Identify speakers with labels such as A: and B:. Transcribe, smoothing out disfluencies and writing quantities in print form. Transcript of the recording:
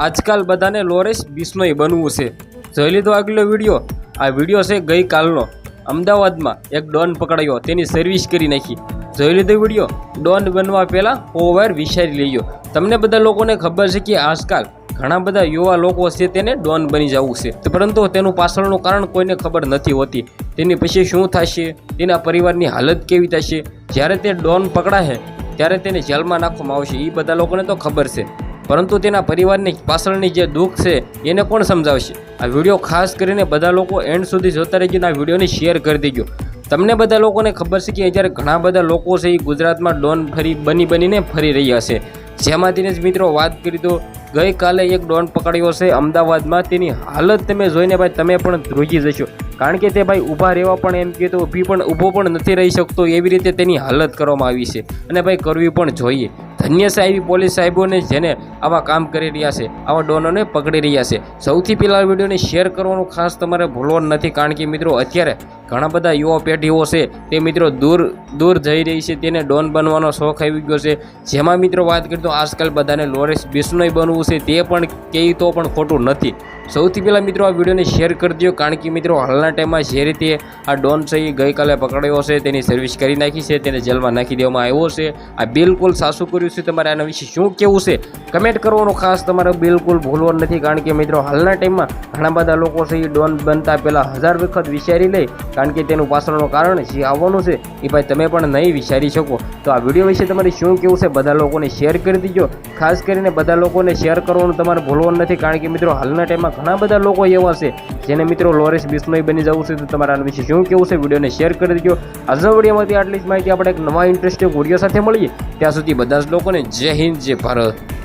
A: આજકાલ બધાને લોરેન્સ બિશ્નોઈ બનવું છે। જોઈ લીધો આગલો વિડીયો। આ વિડીયો છે ગઈકાલનો। અમદાવાદમાં એક ડોન પકડાયો, તેની સર્વિસ કરી નાખી। જોઈ લીધો વિડીયો। ડોન બનવા પહેલાં ઓવર વિચારી લેજો। તમને બધા લોકોને ખબર છે કે આજકાલ ઘણા બધા યુવા લોકો છે તેને ડોન બની જવું છે, પરંતુ તેનું પાછળનું કારણ કોઈને ખબર નથી હોતી। તેની પછી શું થશે, તેના પરિવારની હાલત કેવી થશે, જ્યારે તે ડોન પકડાશે ત્યારે તેને જેલમાં નાખવામાં આવશે, એ બધા લોકોને તો ખબર છે, પરંતુ તેના પરિવારની પાછળની જે દુઃખ છે એને કોણ સમજાવશે। આ વિડીયો ખાસ કરીને બધા લોકો એન્ડ સુધી જોતા રહેજો અને આ વિડીયોને શેર કરી દેજો। તમને બધા લોકોને ખબર છે કે અત્યારે ઘણા બધા લોકો છે એ ગુજરાતમાં ડોન બનીને ફરી રહ્યા છે। જેમાંથી જ મિત્રો વાત કરી તો ગઈકાલે એક ડોન પકડ્યો છે અમદાવાદમાં। તેની હાલત તમે જોઈને ભાઈ તમે પણ ધ્રુજી જશો, કારણ કે તે ભાઈ ઊભા રહેવા પણ એમ કે તો ઊભો પણ નથી રહી શકતો, એવી રીતે તેની હાલત કરવામાં આવી છે, અને ભાઈ કરવી પણ જોઈએ। ધન્ય છે એવી પોલીસ સાહેબોને જેને આવા કામ કરી રહ્યા છે, આવા ડોનોને પકડી રહ્યા છે। સૌથી પહેલાં વિડીયોને શેર કરવાનું ખાસ તમારે ભૂલવાનું નથી, કારણ કે મિત્રો અત્યારે ઘણા બધા યુવા પેઢીઓ છે તે મિત્રો દૂર જઈ રહી છે, તેને ડોન બનવાનો શોખ આવી ગયો છે। જેમાં મિત્રો વાત કરીએ તો આજકાલ બધાને લોરેન્સ બિશ્નોઈ બનવું છે, તે પણ કહે તો પણ ખોટું નથી। સૌથી પહેલાં મિત્રો આ વિડીયોને શેર કરી દો, કારણ કે મિત્રો હાલના ટાઈમમાં જે રીતે આ ડોન છે એ ગઈકાલે પકડાયો છે, તેની સર્વિસ કરી નાખી છે, તેને જેલમાં નાખી દેવામાં આવ્યો છે। આ બિલકુલ સાચું કર્યું છે। તમારે આના વિશે શું કહેવું છે કમેન્ટ કરવાનું ખાસ તમારે બિલકુલ ભૂલવાનું નથી, કારણ કે મિત્રો હાલના ટાઈમમાં ઘણા બધા લોકો છે એ ડોન બનતા પહેલાં 1000 વખત વિચારી લે, કારણ કે તેનું પાછળનું કારણ જે આવવાનું છે એ ભાઈ તમે પણ નહીં વિચારી શકો। તો આ વિડીયો વિશે તમારે શું કહેવું છે બધા લોકોને શેર કરી દીજો। ખાસ કરીને બધા લોકોને શેર કરવાનું તમારે ભૂલવાનું નથી, કારણ કે મિત્રો હાલના ટાઈમમાં ઘણા બધા લોકો એવા છે જેને મિત્રો લોરેન્સ બિશ્નોઈ બની જવું છે। તો તમારા આના વિશે શું કહેવું છે વિડીયોને શેર કરી દીજો। આજના વિડીયોમાંથી આટલી જ માહિતી, આપણે એક નવા ઇન્ટરેસ્ટિંગ વિડીયો સાથે મળીએ, ત્યાં સુધી બધા જ લોકોને જય હિન્દ, જય ભારત।